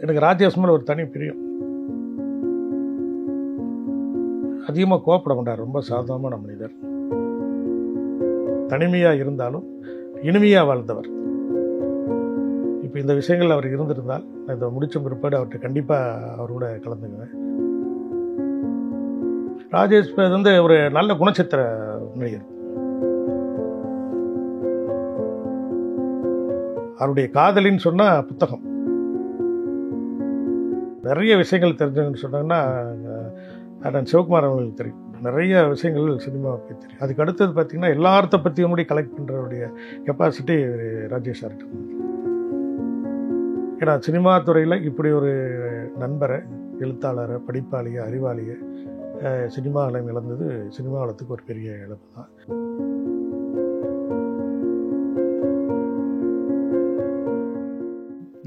எனக்கு ராஜேஷ் மேலே ஒரு தனி பிரியம். அதிகமாக கோவப்பட மாட்டார், ரொம்ப சாதாரணமான மனிதர். தனிமையாக இருந்தாலும் இனிமையாக வாழ்ந்தவர். இப்போ இந்த விஷயங்கள் அவர் இருந்திருந்தால் நான் இதை முடிச்ச பிற்பாடு அவர்கிட்ட கண்டிப்பாக அவர் கூட கலந்துக்குவேன். ராஜேஷ் வந்து ஒரு நல்ல குணச்சித்திர நடிகர். அவருடைய காதலின்னு சொன்னால் புத்தகம். நிறைய விஷயங்கள் தெரிஞ்சவங்கன்னு சொன்னாங்கன்னா அண்ணன் சிவகுமார் அவர்களுக்கு தெரியும். நிறைய விஷயங்கள் சினிமா பற்றி தெரியும். அதுக்கு அடுத்தது பார்த்திங்கன்னா எல்லார்த்த பற்றியும் கூட கலெக்ட் பண்ணுறவருடைய கெப்பாசிட்டி ராஜேஷ் சார் இருக்கு. ஏன்னா சினிமா துறையில் இப்படி ஒரு நண்பரை, எழுத்தாளரை, படிப்பாளியை, அறிவாளியை சினிமாவில் இழந்தது சினிமா வளத்துக்கு ஒரு பெரிய இழப்பு தான்.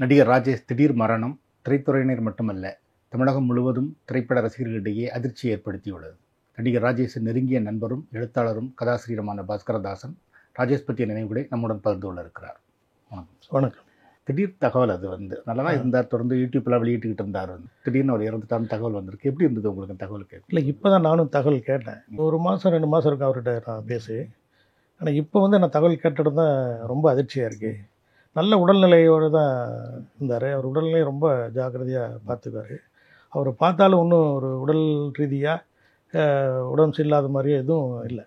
நடிகர் ராஜேஷ் திடீர் மரணம் திரைத்துறையினர் மட்டுமல்ல, தமிழகம் முழுவதும் திரைப்பட ரசிகர்களிடையே அதிர்ச்சி ஏற்படுத்தியுள்ளது. நடிகர் ராஜேஷின் நெருங்கிய நண்பரும் எழுத்தாளரும் கதாசிரியருமான பாஸ்கரதாசன் ராஜேஷ் பற்றிய நினைவுகளை நம்முடன் பகிர்ந்து கொள்ள இருக்கிறார். வணக்கம். வணக்கம். திடீர் தகவல் அது நல்லா தான் இருந்தார், தொடர்ந்து யூடியூப்லாம் வெளியிட்டுக்கிட்டு இருந்தார். திடீர்னு அவர் இறந்துட்டான்னு தகவல் வந்திருக்கு. எப்படி இருந்தது உங்களுக்கு தகவல் கேட்க? இல்லை, இப்போ தான் நானும் தகவல் கேட்டேன். 1 மாதம் 2 மாதம் இருக்கும் அவர்கிட்ட நான் பேசி. ஆனால் இப்போ நான் தகவல் கேட்டது தான் ரொம்ப அதிர்ச்சியாக இருக்குது. நல்ல உடல்நிலையோடு தான் இருந்தார். அவர் உடல்நிலையை ரொம்ப ஜாக்கிரதையாக பார்த்துக்குவார். அவரை பார்த்தாலும் ஒன்றும் ஒரு உடல் ரீதியாக உடம்பு சரியில்லாத மாதிரியே எதுவும் இல்லை.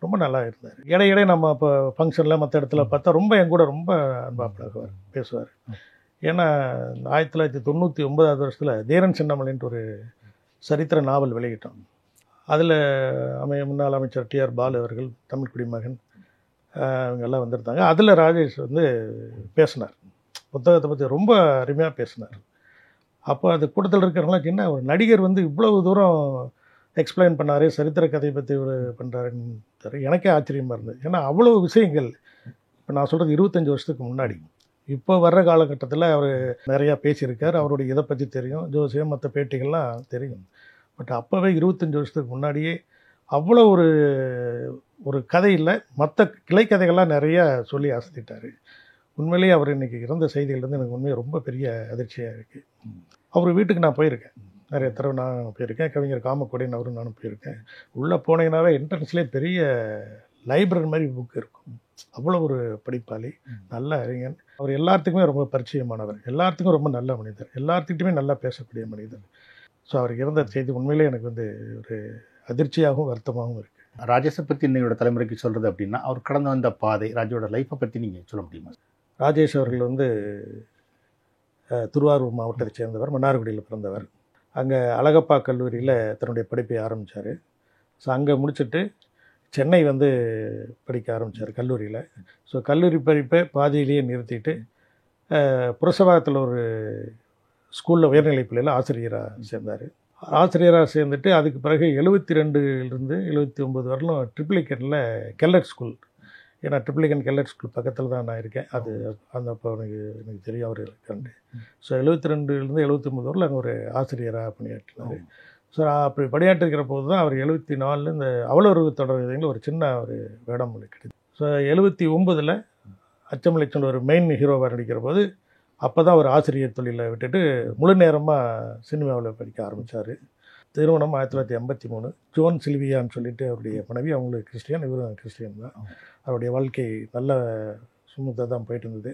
ரொம்ப நல்லா இருந்தார். இடையிடையே நம்ம இப்போ ஃபங்க்ஷனில் மற்ற இடத்துல பார்த்தா ரொம்ப என் கூட ரொம்ப அன்பாக பழகுவார், பேசுவார். ஏன்னா 1999 தீரன் சின்னமலைன்ட்டு ஒரு சரித்திர நாவல் வெளியிட்டோம். அதில் முன்னாள் அமைச்சர் டிஆர் பாலு அவர்கள், தமிழ் குடிமகன், இவங்கெல்லாம் வந்திருந்தாங்க. அதில் ராஜேஷ் பேசினார். புத்தகத்தை பற்றி ரொம்ப அருமையாக பேசினார். அப்போ அது கூட்டத்தில் இருக்கிறவங்களாம் என்ன ஒரு நடிகர் இவ்வளவு தூரம் எக்ஸ்பிளைன் பண்ணார், சரித்திர கதையை பற்றி பண்ணுறாருன்னு எனக்கே ஆச்சரியமாக இருந்தது. ஏன்னா அவ்வளோ விஷயங்கள் இப்போ நான் சொல்கிறது 25 வருஷத்துக்கு முன்னாடி. இப்போ வர்ற காலகட்டத்தில் அவர் நிறையா பேசியிருக்கார். அவருடைய இதை பற்றி தெரியும், ஜோசியம் மற்ற பேட்டிகள்லாம் தெரியும். பட் அப்போவே 25 வருஷத்துக்கு முன்னாடியே அவ்வளோ ஒரு கதை இல்லை, மற்ற கிளை கதைகள்லாம் நிறையா சொல்லி அசத்திட்டார். உண்மையிலேயே அவர் இன்றைக்கி இறந்த செய்திகள் எனக்கு உண்மையாக ரொம்ப பெரிய அதிர்ச்சியாக இருக்குது. அவர் வீட்டுக்கு நான் போயிருக்கேன், நிறைய தடவை நான் போயிருக்கேன். கவிஞர் காமக்கொடின்னு அவரும் நானும் போயிருக்கேன். உள்ளே போனீங்கன்னாவே என்ட்ரன்ஸ்லேயே பெரிய லைப்ரரி மாதிரி புக் இருக்கும். அவ்வளோ ஒரு படிப்பாளி, நல்ல அறிஞன். அவர் எல்லாத்துக்குமே ரொம்ப பரிச்சயமானவர், எல்லாத்துக்கும் ரொம்ப நல்ல மனிதர், எல்லாத்துக்கிட்டையுமே நல்லா பேசக்கூடிய மனிதர். ஸோ அவர் இறந்த செய்தி உண்மையிலே எனக்கு ஒரு அதிர்ச்சியாகவும் வருத்தமாகவும் இருக்குது. ராஜேஷை பற்றி இன்னையோட தலைமுறைக்கு சொல்கிறது அப்படின்னா அவர் கடந்து வந்த பாதை, ராஜோட லைஃப்பை பற்றி நீங்கள் சொல்ல முடியுமா? ராஜேஷ் அவர்கள் திருவாரூர் மாவட்டத்தை சேர்ந்தவர், மன்னார்குடியில் பிறந்தவர். அங்கே அழகப்பா கல்லூரியில் தன்னுடைய படிப்பை ஆரம்பித்தார். ஸோ அங்கே முடிச்சுட்டு சென்னை படிக்க ஆரம்பித்தார் கல்லூரியில். ஸோ கல்லூரி படிப்பை பாதியிலேயே நிறுத்திட்டு புரசவாகத்தில் ஒரு ஸ்கூலில் உயர்நிலைப் பள்ளியில் ஆசிரியராக சேர்ந்தார். ஆசிரியராக சேர்ந்துட்டு அதுக்கு பிறகு 72லேருந்து 79 வரலும் ட்ரிப்ளிகனில் கெல்லட் ஸ்கூல், ஏன்னா ட்ரிப்ளிகன் கெல்லட் ஸ்கூல் பக்கத்தில் தான் நான் இருக்கேன். அது அப்போ எனக்கு தெரியும் அவர் இருக்காண்டு. ஸோ 72லேருந்து 79 வரலும் அங்கே ஒரு ஆசிரியராக பணியாற்றினார். ஸோ அப்படி பணியாற்றிருக்கிற போது தான் அவர் 74 இந்த அவளுறவு தொடர்களில் ஒரு சின்ன வேடம் கிடைக்குது. ஸோ 79 அச்சமலைச்சன் ஒரு மெயின் ஹீரோவாக நடிக்கிற போது அப்போ தான் ஒரு ஆசிரியர் தொழிலை விட்டுட்டு முழு நேரமாக சினிமாவில் படிக்க ஆரம்பித்தார். திருமணம் 1983. ஜோன் சில்வியான்னு சொல்லிட்டு அவருடைய மனைவி, அவங்களுக்கு கிறிஸ்டியன், இவரும் கிறிஸ்டியன் தான். அவருடைய வாழ்க்கை நல்ல சுமூத்தாக தான் போயிட்டு இருந்தது.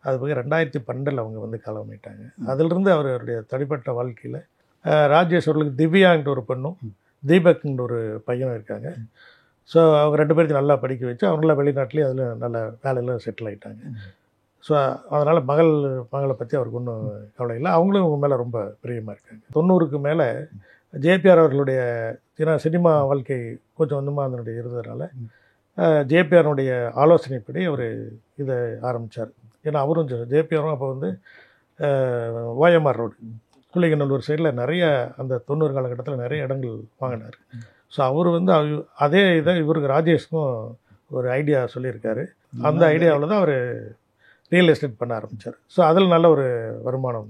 அது போய் 2012 அவங்க காலமாயிட்டாங்க. அதிலிருந்து அவருடைய தனிப்பட்ட வாழ்க்கையில் ராஜேஷ் அவர்களுக்கு திவ்யாங்கிற ஒரு பெண்ணும் தீபக்ங்கிற ஒரு பையனும் இருக்காங்க. ஸோ அவங்க 2 பேருக்கு நல்லா படிக்க வச்சு அவங்களாம் வெளிநாட்டிலேயே அதில் நல்ல வேலையில் செட்டில் ஆகிட்டாங்க. ஸோ அதனால் மகளை பற்றி அவருக்கு ஒன்றும் கவலை இல்லை. அவங்களும் இவங்க மேலே ரொம்ப பிரியமாக இருக்காங்க. 90க்கு மேலே ஜேபிஆர் அவர்களுடைய சினிமா வாழ்க்கை கொஞ்சம் கொஞ்சமாக அதனுடைய இருந்ததுனால ஜேபிஆருடைய ஆலோசனைப்படி அவர் இதை ஆரம்பித்தார். ஏன்னா அவரும் ஜேபிஆரும் அப்போ ஓஎம்ஆர் ரோடு குளிகநல்லூர் சைடில் நிறைய அந்த 90 காலகட்டத்தில் நிறைய இடங்கள் வாங்கினார். ஸோ அவர் அதே இதை இவருக்கு ராஜேஷ்க்கும் ஒரு ஐடியா சொல்லியிருக்காரு. அந்த ஐடியாவில் தான் அவர் ரியல் எஸ்டேட் பண்ண ஆரம்பித்தார். ஸோ அதில் நல்ல ஒரு வருமானம்,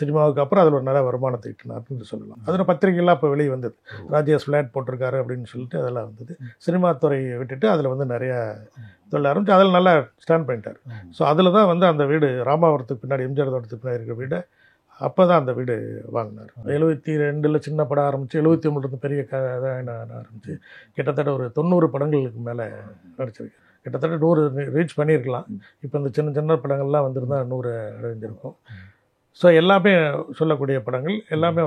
சினிமாவுக்கு அப்புறம் அதில் ஒரு நல்ல வருமானத்தை ஈட்டினார்னு சொல்லலாம். அதில் பத்திரிகைலாம் இப்போ வெளியே வந்தது, ராஜேஷ் ஃப்ளாட் போட்டிருக்காரு அப்படின்னு சொல்லிட்டு அதெல்லாம் வந்தது. சினிமா துறையை விட்டுட்டு அதில் நிறையா தொழில் ஆரம்பித்து அதில் நல்லா ஸ்டாண்ட் பண்ணிட்டார். ஸோ அதில் தான் அந்த வீடு ராமாவரத்துக்கு பின்னாடி, எம்ஜிஆர் தோட்டத்துக்கு பின்னாடி இருக்கிற வீடை அப்போ தான் அந்த வீடு வாங்கினார். 72 சின்ன படம் ஆரம்பித்து 71 பெரிய கதை ஆரம்பித்து கிட்டத்தட்ட ஒரு 90 படங்களுக்கு மேலே நடிச்சிருக்கு. கிட்டத்தட்ட 100 ரீச் பண்ணியிருக்கலாம். இப்போ இந்த சின்ன சின்ன படங்கள்லாம் வந்திருந்தால் 100 அடைஞ்சிருக்கும். ஸோ எல்லாமே சொல்லக்கூடிய படங்கள், எல்லாமே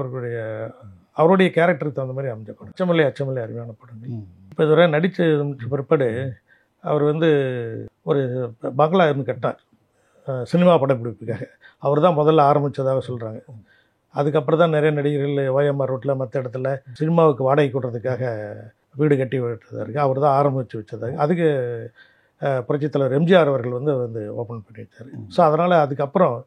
அவருடைய கேரக்டருக்கு தகுந்த மாதிரி அமைஞ்ச படம். அச்சமில்லை அருமையான படங்கள். இப்போ இதுவரை நடித்த பிற்பாடு அவர் ஒரு பங்களா இருந்து கட்டார் சினிமா படப்பிடிப்புக்காக. அவர் தான் முதல்ல ஆரம்பித்ததாக சொல்கிறாங்க. அதுக்கப்புறம் தான் நிறைய நடிகர்கள் OMR ரோட்டில் மற்ற இடத்துல சினிமாவுக்கு வாடகை கொடுறதுக்காக வீடு கட்டி விட்டதாக அவர் தான் ஆரம்பித்து வச்சதாக. அதுக்கு புரட்சித் தலைவர் எம்ஜிஆர் அவர்கள் ஓப்பன் பண்ணி வச்சார். ஸோ அதனால் அதுக்கப்புறம்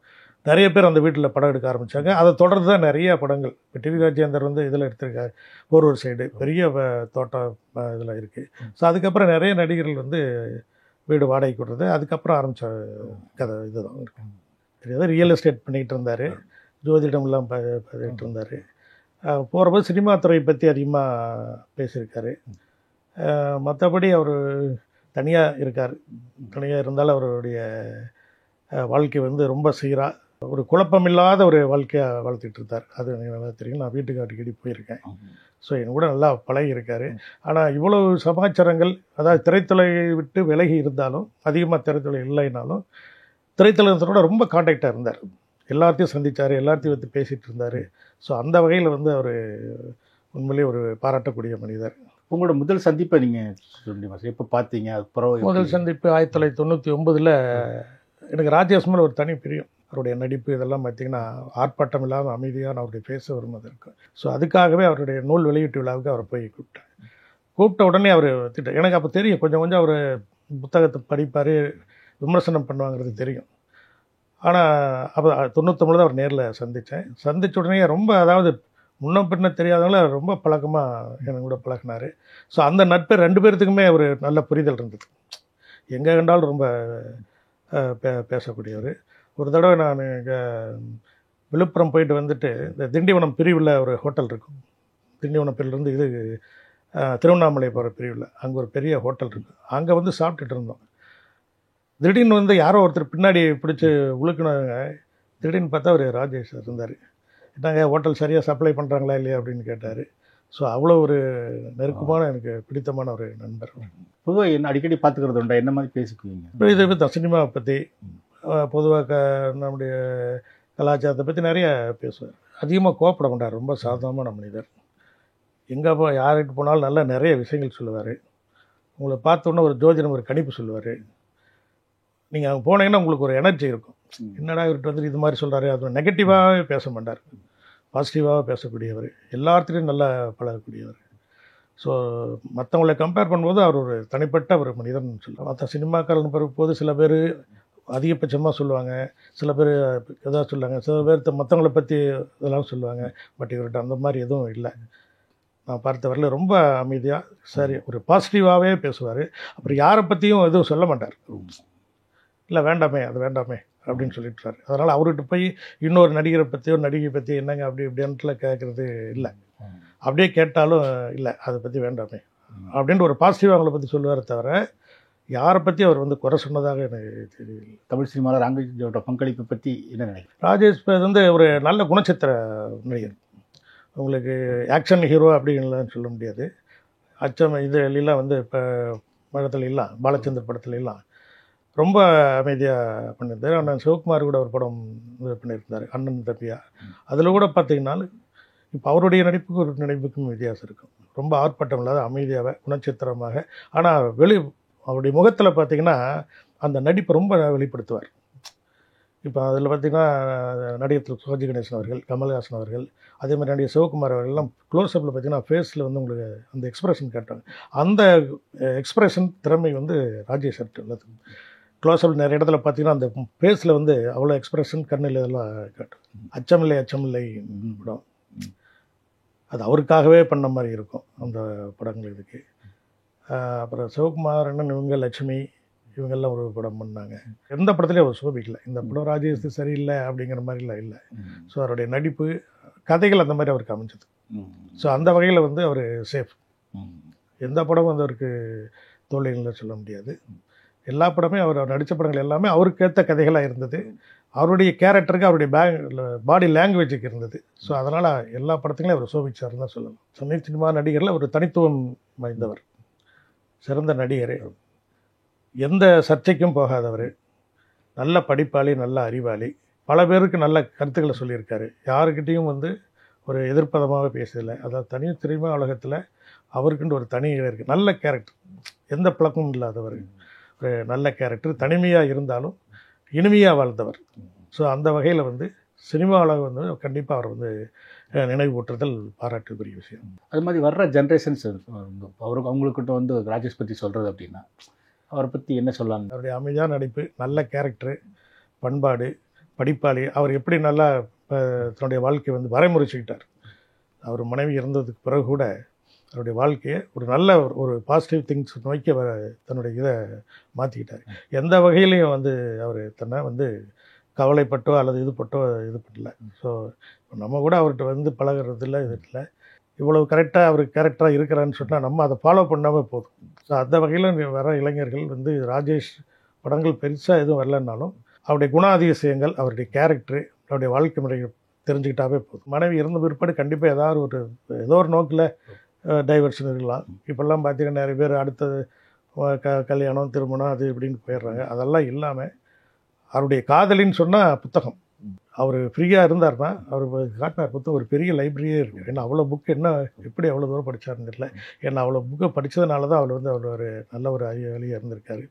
நிறைய பேர் அந்த வீட்டில் படம் எடுக்க ஆரம்பித்தாங்க. அதை தொடர்ந்து தான் நிறைய படங்கள் இப்போ டிவி ராஜேந்தர் இதில் எடுத்திருக்காரு. ஒரு சைடு பெரிய தோட்டம் இதில் இருக்குது. ஸோ அதுக்கப்புறம் நிறைய நடிகர்கள் வீடு வாடகை கொடுறது அதுக்கப்புறம் ஆரம்பித்த கதை இதுதான் இருக்கு. தெரியாத ரியல் எஸ்டேட் பண்ணிக்கிட்டு இருந்தார், ஜோதிடம்லாம் பண்ணிகிட்டு இருந்தார். போகிறபோது சினிமா துறை பற்றி அதிகமாக பேசியிருக்காரு. மற்றபடி அவர் தனியாக இருக்கார். தனியாக இருந்தாலும் அவருடைய வாழ்க்கை ரொம்ப சீராக ஒரு குழப்பமில்லாத ஒரு வாழ்க்கையாக வளர்த்துட்டு இருந்தார். அது எனக்கு நல்லா தெரியும். நான் வீட்டுக்கு அடிக்கடி போயிருக்கேன். ஸோ என் கூட நல்லா பழகி இருக்கார். ஆனால் இவ்வளவு சமாச்சாரங்கள், அதாவது திரைத்துறையை விட்டு விலகி இருந்தாலும், அதிகமாக திரைத்துறை இல்லைனாலும் திரைத்துறையோட ரொம்ப கான்டாக்டாக இருந்தார். எல்லாத்தையும் சந்தித்தார், எல்லாத்தையும் பேசிகிட்டு இருந்தார். ஸோ அந்த வகையில் அவர் உண்மையிலே ஒரு பாராட்டக்கூடிய மனிதர். உங்களோட முதல் சந்திப்பை நீங்கள் சொல்லுங்க, எப்போ பார்த்தீங்க? அதுக்கப்புறம் முதல் சந்திப்பு 1999 எனக்கு ராஜேஷ் மேலே ஒரு தனி பிரியம். அவருடைய நடிப்பு இதெல்லாம் பார்த்திங்கன்னா ஆர்ப்பாட்டம் இல்லாமல் அமைதியான அவருடைய பேச வரும்போது இருக்கும். ஸோ அதுக்காகவே அவருடைய நூல் வெளியீட்டு விழாவுக்கு அவரை போய் கூப்பிட்ட உடனே அவர் எனக்கு அப்போ தெரியும், கொஞ்சம் கொஞ்சம் அவர் புத்தகத்தை படிப்பார், விமர்சனம் பண்ணுவாங்கிறது தெரியும். ஆனால் அப்போ 99 அவர் நேரில் சந்தித்த உடனே ரொம்ப, அதாவது முன்ன பின்ன தெரியாதவங்கள ரொம்ப பழக்கமாக எனக்கு கூட பழகினார். ஸோ அந்த நட்பு 2 பேர்த்துக்குமே ஒரு நல்ல புரிதல் இருந்தது. எங்கே கண்டாலும் ரொம்ப பேசக்கூடியவர். ஒரு தடவை நான் விழுப்புரம் போயிட்டு இந்த திண்டிவனம் பிரிவில் ஒரு ஹோட்டல் இருக்கும். திண்டிவனம் பிரிவிலேருந்து திருவண்ணாமலை போகிற பிரிவில் அங்கே ஒரு பெரிய ஹோட்டல் இருக்குது. அங்கே சாப்பிட்டுட்டு இருந்தோம். திடீர்னு யாரோ ஒருத்தர் பின்னாடி பிடிச்சி உழுக்கினாங்க. திடீர்னு பார்த்தா ஒரு ராஜேஷ் இருந்தார். என்னங்க ஹோட்டல் சரியாக சப்ளை பண்ணுறாங்களா இல்லையா அப்படின்னு கேட்டார். ஸோ அவ்வளோ ஒரு நெருக்கமான, எனக்கு பிடித்தமான ஒரு நண்பர். பொதுவாக என்ன அடிக்கடி பார்த்துக்கிறது உண்டா? என்ன மாதிரி பேசிக்குவீங்க? இப்போ இதை பற்றி சினிமாவை பற்றி, பொதுவாக நம்முடைய கலாச்சாரத்தை பற்றி நிறைய பேசுவார். அதிகமாக கோப்பட மாட்டார். ரொம்ப சாதாரணமான மனிதர். எங்கே யார்கிட்ட போனாலும் நல்லா நிறைய விஷயங்கள் சொல்லுவார். உங்களை பார்த்தோன்னே ஒரு ஜோதிடம், ஒரு கணிப்பு சொல்லுவார். நீங்கள் அங்கே போனீங்கன்னா உங்களுக்கு ஒரு எனர்ஜி இருக்கும். என்னடா இவர்கிட்ட இது மாதிரி சொல்கிறாரு, அது நெகட்டிவாகவே பேச மாட்டார், பாசிட்டிவாக பேசக்கூடியவர், எல்லாத்துலேயும் நல்லா பழகக்கூடியவர். ஸோ மற்றவங்களை கம்பேர் பண்ணும்போது அவர் ஒரு தனிப்பட்ட ஒரு மனிதன் சொல்லலாம். மற்ற சினிமாக்காரன் பிறகும்போது சில பேர் அதிகபட்சமாக சொல்லுவாங்க, சில பேர் எதாவது சொல்லுவாங்க, சில பேர் மற்றவங்களை பற்றி இதெல்லாம் சொல்லுவாங்க. பட் இவர்கிட்ட அந்த மாதிரி எதுவும் இல்லை. நான் பார்த்தவரையில் ரொம்ப அமைதியாக சரி ஒரு பாசிட்டிவாகவே பேசுவார். அப்புறம் யாரை பற்றியும் எதுவும் சொல்ல மாட்டார். இல்லை வேண்டாமே, அது வேண்டாமே அப்படின்னு சொல்லிட்டுறாரு. அதனால் அவர்கிட்ட போய் இன்னொரு நடிகரை பற்றியோ நடிகை பற்றி என்னங்க அப்படி இப்படின்ட்டுல கேட்குறது இல்லை. அப்படியே கேட்டாலும் இல்லை அதை பற்றி வேண்டாமே அப்படின்ட்டு ஒரு பாசிட்டிவாக அவங்கள பற்றி சொல்லுவார். தவிர யாரை பற்றி அவர் குறை சொன்னதாக எனக்கு தெரியல. தமிழ் சினிமாவில் ராஜேஷோட பங்களிப்பை பற்றி என்ன நினைக்கிறேன்? ராஜேஷ் ஒரு நல்ல குணச்சித்திர நடிகர். உங்களுக்கு ஆக்ஷன் ஹீரோ அப்படின்லாம் சொல்ல முடியாது. அச்சம் இதுலாம் இப்போ படத்துல எல்லாம், பாலச்சந்தர் படத்துல எல்லாம் ரொம்ப அமைதியாக பண்ணியிருந்தார். அண்ணன் சிவகுமார் கூட ஒரு படம் பண்ணியிருந்தார், அண்ணன் தம்பியா. அதில் கூட பார்த்தீங்கன்னா இப்போ அவருடைய நடிப்புக்கும் ஒரு நடிப்புக்கும் வித்தியாசம் இருக்கும். ரொம்ப ஆர்ப்பாட்டம் இல்லாத அமைதியாக குணச்சித்திரமாக, ஆனால் அவருடைய முகத்தில் பார்த்திங்கன்னா அந்த நடிப்பை ரொம்ப வெளிப்படுத்துவார். இப்போ அதில் பார்த்திங்கன்னா நடிகர் சிவாஜி கணேசன் அவர்கள், கமல்ஹாசன் அவர்கள், அதே மாதிரி நடிகர் சிவகுமார் அவர்கள்லாம் க்ளோஸ்அப்பில் பார்த்திங்கன்னா ஃபேஸில் உங்களுக்கு அந்த எக்ஸ்ப்ரெஷன் காட்டுவாங்க. அந்த எக்ஸ்ப்ரெஷன் திறமை ராஜேஷ் சார்ட்ட உள்ளது. க்ளோஸ்அப் நிறைய இடத்துல பார்த்திங்கன்னா அந்த ஃபேஸில் அவ்வளோ எக்ஸ்ப்ரெஷன், கண்ணில் இதெல்லாம் காட்டும். அச்சமில்லை படம் அது அவருக்காகவே பண்ண மாதிரி இருக்கும் அந்த படங்கள் இதுக்கு. அப்புறம் சிவகுமார் அண்ணன் இவங்க, லட்சுமி இவங்கெல்லாம் ஒரு படம் பண்ணாங்க. எந்த படத்துலேயும் அவர் சோபிக்கலை. இந்த படம் ராஜேஷ் சரியில்லை அப்படிங்கிற மாதிரிலாம் இல்லை. ஸோ அவருடைய நடிப்பு, கதைகள் அந்த மாதிரி அவருக்கு அமைஞ்சது. ஸோ அந்த வகையில் அவர் சேஃப். எந்த படமும் அவருக்கு தோல்விகளை சொல்ல முடியாது. எல்லா படமே அவர் நடித்த படங்கள் எல்லாமே அவருக்கு ஏற்ற கதைகளாக இருந்தது. அவருடைய கேரக்டருக்கு அவருடைய பாடி லாங்குவேஜுக்கு இருந்தது. ஸோ அதனால் எல்லா படத்துலையும் அவர் சோபிச்சார்னு தான் சொல்லலாம். தமிழ் சினிமா நடிகரில் ஒரு தனித்துவம் வாய்ந்தவர், சிறந்த நடிகர், எந்த சர்ச்சைக்கும் போகாதவர், நல்ல படிப்பாளி, நல்ல அறிவாளி, பல பேருக்கு நல்ல கருத்துக்களை சொல்லியிருக்காரு. யாருக்கிட்டேயும் வந்து ஒரு எதிர்ப்பதமாக பேசலை. அதாவது தனி சினிமா உலகத்தில் அவருக்குன்னு ஒரு தனி இடம் இருக்குது. நல்ல கேரக்டர், எந்த பழக்கமும் இல்லாதவர், ஒரு நல்ல கேரக்டர், தனிமையாக இருந்தாலும் இனிமையாக வாழ்ந்தவர். ஸோ அந்த வகையில் வந்து சினிமாவில் வந்து கண்டிப்பாக அவர் வந்து நினைவு ஊட்டுறதல் பாராட்டுக்குரிய விஷயம். அது மாதிரி வர்ற ஜென்ரேஷன்ஸ் அவங்கக்கிட்ட வந்து ராஜேஷ் பற்றி சொல்கிறது அப்படின்னா அவரை பற்றி என்ன சொல்லலாம்? அவருடைய அமைதியான நடிப்பு, நல்ல கேரக்டரு, பண்பாடு, படிப்பாளி. அவர் எப்படி நல்லா தன்னுடைய வாழ்க்கையை வந்து வரைமுறைச்சிக்கிட்டார். அவர் மனைவி இறந்ததுக்கு பிறகு கூட அவருடைய வாழ்க்கையை ஒரு நல்ல ஒரு பாசிட்டிவ் திங்ஸ் நோக்கி தன்னுடைய இதை மாற்றிக்கிட்டார். எந்த வகையிலையும் வந்து அவர் தன்னை வந்து கவலைப்பட்டோ அல்லது இது பண்ணல. ஸோ நம்ம கூட அவர்கிட்ட வந்து பழகிறதில்ல, இது இல்லை. இவ்வளவு கரெக்டாக அவர் கேரக்டராக இருக்கிறான்னு சொன்னால் நம்ம அதை ஃபாலோ பண்ணாமல் போதும். ஸோ அந்த வகையில் வர இளைஞர்கள் வந்து ராஜேஷ் படங்கள் பெருசாக எதுவும் வரலன்னாலும் அவருடைய குணாதிசயங்கள், அவருடைய கேரக்டரு, அவருடைய வாழ்க்கை முறை தெரிஞ்சுக்கிட்டாவே போதும். மனைவி இறந்த பிற்பாடு கண்டிப்பாக ஏதோ ஒரு நோக்கில் டைவர்ஷன் இருக்கலாம். இப்போல்லாம் பார்த்தீங்கன்னா நிறைய பேர் அடுத்தது கல்யாணம், திருமணம், அது இப்படின்னு போயிடுறாங்க. அதெல்லாம் இல்லாமல் அவருடைய காதலின்னு சொன்னால் புத்தகம். அவர் ஃப்ரீயாக இருந்தார்னா அவர் காட்டினார் புத்தகம் ஒரு பெரிய லைப்ரரியே இருக்குது. ஏன்னா அவ்வளோ புக்கு எப்படி அவ்வளோ தூரம் படித்தாருன்னு தெரியல. ஏன்னா அவ்வளோ புக்கை படித்ததுனால தான் அவர் வந்து அவர் ஒரு நல்ல ஒரு அறிவாளியாக இருந்திருக்காரு.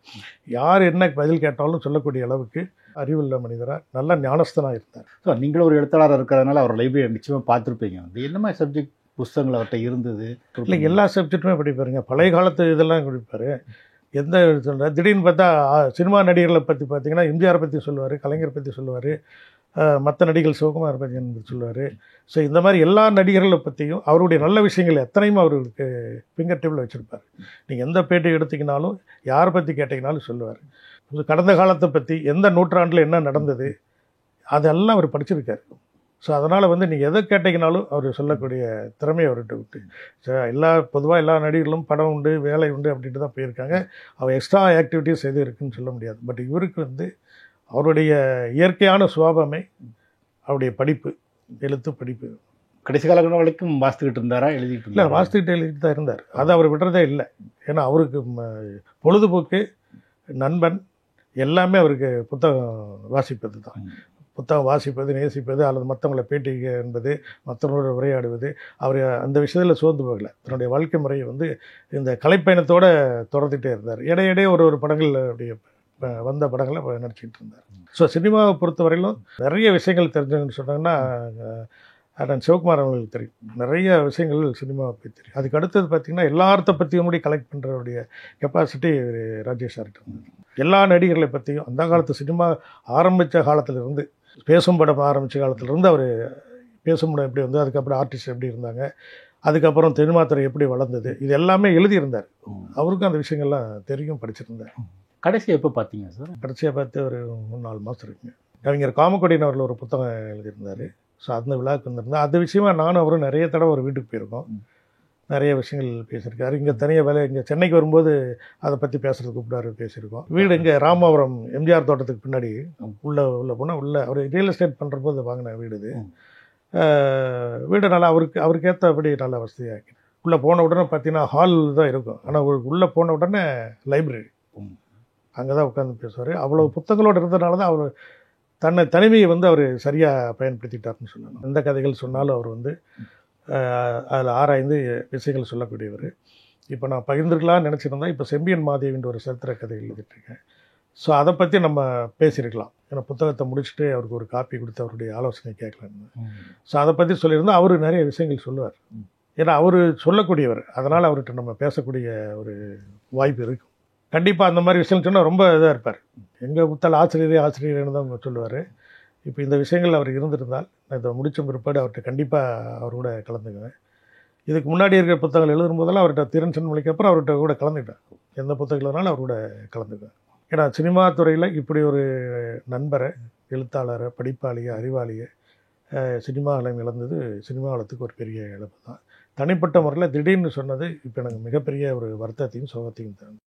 யார் என்ன பதில் கேட்டாலும் சொல்லக்கூடிய அளவுக்கு அறிவுள்ள மனிதராக நல்ல ஞானஸ்தனாக இருந்தார். ஸோ நீங்களும் ஒரு எழுத்தாளராக இருக்கிறதுனால அவர் லைப்ரரி நிச்சயமாக பார்த்துருப்பீங்க. வந்து என்ன மாதிரி சப்ஜெக்ட் புஸ்தகங்கள் அவர்கிட்ட இருந்தது? இல்லை, எல்லா சப்ஜெக்ட்டுமே படிப்பாருங்க. பழைய காலத்து இதெல்லாம் படிப்பார். எந்த சொல்கிறார், திடீர்னு பார்த்தா சினிமா நடிகர்களை பற்றி பார்த்தீங்கன்னா எம்ஜிஆரை பற்றி சொல்லுவார், கலைஞரை பற்றி சொல்லுவார், மற்ற நடிகர்கள் சிவகுமார் பற்றி சொல்லுவார். ஸோ இந்த மாதிரி எல்லா நடிகர்களை பற்றியும் அவருடைய நல்ல விஷயங்கள் எத்தனையும் அவருக்கு ஃபிங்கர் டிப்பில் வச்சுருப்பார். நீங்கள் எந்த பேட்டி எடுத்திங்கனாலும் யாரை பற்றி கேட்டிங்கனாலும் சொல்லுவார். கடந்த காலத்தை பற்றி, எந்த நூற்றாண்டில் என்ன நடந்தது, அதெல்லாம் அவர் படிச்சிருக்காரு. ஸோ அதனால் வந்து நீங்கள் எதை கேட்டிங்கனாலும் அவர் சொல்லக்கூடிய திறமையை அவர்கிட்ட விட்டு. ஸோ பொதுவாக எல்லா நடிகர்களும் படம் உண்டு, வேலை உண்டு அப்படின்ட்டு தான் போயிருக்காங்க. அவர் எக்ஸ்ட்ரா ஆக்டிவிட்டீஸ் எதுவும் இருக்குதுன்னு சொல்ல முடியாது. பட் இவருக்கு வந்து அவருடைய இயற்கையான சுபாவமே அவருடைய படிப்பு, எழுத்து படிப்பு. கடைசி காலங்கள் வரைக்கும் வாசித்துக்கிட்டு இருந்தாரா? எழுதிட்டு இல்லை, வாசித்துக்கிட்டு எழுதிட்டு தான் இருந்தார். அதை அவர் விடுறதே இல்லை. ஏன்னா அவருக்கு பொழுதுபோக்கு, நண்பன் எல்லாமே அவருக்கு புத்தகம் வாசிப்பது தான். புத்தகம் வாசிப்பது, நேசிப்பது, அல்லது மற்றவங்களை பேட்டி என்பது, மற்றவங்களோட உரையாடுவது. அவர் அந்த விஷயத்தில் சோர்ந்து போகலை. தன்னுடைய வாழ்க்கை முறையை வந்து இந்த கலைப்பயணத்தோடு தொடர்ந்துகிட்டே இருந்தார். இடையிடையே ஒரு படங்கள் அப்படியே வந்த படங்களை நடிச்சிக்கிட்டு இருந்தார். ஸோ சினிமாவை பொறுத்தவரையிலும் நிறைய விஷயங்கள் தெரிஞ்சதுன்னு சொன்னாங்கன்னா அண்ணன் சிவகுமார் அவங்களுக்கு தெரியும். நிறைய விஷயங்கள் சினிமாவை பற்றி தெரியும். அதுக்கு அடுத்தது பார்த்திங்கன்னா எல்லார்த்த பற்றியும் கூட கலெக்ட் பண்ணுறவுடைய கெப்பாசிட்டி ராஜேஷ் சார்கிட்ட இருந்தது. எல்லா நடிகர்களை பற்றியும் அந்த காலத்து சினிமா ஆரம்பித்த காலத்திலிருந்து, பேசும் படம் ஆரம்பித்த காலத்திலிருந்து அவர் பேசும் படம் எப்படி வந்து, அதுக்கப்புறம் ஆர்டிஸ்ட் எப்படி இருந்தாங்க, அதுக்கப்புறம் சினிமாத்துறை எப்படி வளர்ந்தது, இது எல்லாமே எழுதியிருந்தார். அவருக்கும் அந்த விஷயங்கள்லாம் தெரியும், படிச்சிருந்தார். கடைசியாக எப்போ பார்த்தீங்க சார்? கடைசியாக பார்த்து ஒரு 3-4 மாதம் இருக்குங்க. கவிஞர் காமக்கொடியின் அவர்கள் ஒரு புத்தகம் எழுதியிருந்தார். ஸோ அந்த விழாவுக்கு வந்திருந்தேன். அது விஷயமா நானும் அவரும் நிறைய தடவை ஒரு வீட்டுக்கு போயிருக்கோம். நிறைய விஷயங்கள் பேசியிருக்காரு. இங்கே தனியாக வேலை, இங்கே சென்னைக்கு வரும்போது அதை பற்றி பேசுகிறதுக்கு கூப்பிடாரு, பேசியிருக்கோம். வீடு இங்கே ராமாபுரம் எம்ஜிஆர் தோட்டத்துக்கு பின்னாடி உள்ளே போனால் அவர் ரியல் எஸ்டேட் பண்ணுற போது வாங்கின வீடு இது. வீடு நல்லா அவருக்கு ஏற்றபடி நல்லா வசதியாக. உள்ளே போன உடனே பார்த்தீங்கன்னா ஹால் தான் இருக்கும். ஆனால் உள்ளே போன உடனே லைப்ரரி, அங்கே தான் உட்காந்து பேசுவார். அவ்வளோ புத்தகங்களோடு இருந்ததுனால தான் அவர் தனிமையை வந்து அவர் சரியாக பயன்படுத்திட்டார்னு சொல்லணும். எந்த கதைகள் சொன்னாலும் அவர் வந்து அதில் ஆராய்ந்து விஷயங்கள் சொல்லக்கூடியவர். இப்போ நான் பகிர்ந்துக்கலாம்னு நினச்சிருந்தேன். இப்போ செம்பியன் மாதேவின்ற ஒரு சரித்திர கதை எழுதிட்டுருக்கேன். ஸோ அதை பற்றி நம்ம பேசியிருக்கலாம். ஏன்னா புத்தகத்தை முடிச்சுட்டு அவருக்கு ஒரு காப்பி கொடுத்து அவருடைய ஆலோசனை கேட்கலான்னு. ஸோ அதை பற்றி சொல்லியிருந்தால் அவர் நிறைய விஷயங்கள் சொல்லுவார். ஏன்னா அவர் சொல்லக்கூடியவர், அதனால் அவர்கிட்ட நம்ம பேசக்கூடிய ஒரு வாய்ப்பு இருக்கும். கண்டிப்பாக அந்த மாதிரி விஷயம் சொன்னால் ரொம்ப இதாக இருப்பார். எங்கள் புத்தல் ஆசிரியர்னு தான் சொல்லுவார். இப்போ இந்த விஷயங்கள் அவர் இருந்திருந்தால் நான் இதை முடித்த பிற்பாடு அவர்கிட்ட கண்டிப்பாக அவர் கூட கலந்துக்குவேன். இதுக்கு முன்னாடி இருக்கிற புத்தகங்கள் எழுதும்போதெல்லாம் அவர்கிட்ட திறன் சென்மொழிக்கு அப்புறம் அவர்கிட்ட கூட கலந்துக்கிட்டேன். எந்த புத்தகம் எழுதினாலும் அவர் கூட கலந்துக்குவேன். ஏன்னா சினிமா துறையில் இப்படி ஒரு நண்பரை, எழுத்தாளரை, படிப்பாளியை, அறிவாளியை சினிமா இளம் இழந்தது சினிமா வளத்துக்கு ஒரு பெரிய இழப்பு தான். தனிப்பட்ட முறையில் திடீர்னு சொன்னது இப்போ எனக்கு மிகப்பெரிய ஒரு வருத்தத்தையும் சோகத்தையும் தரும்.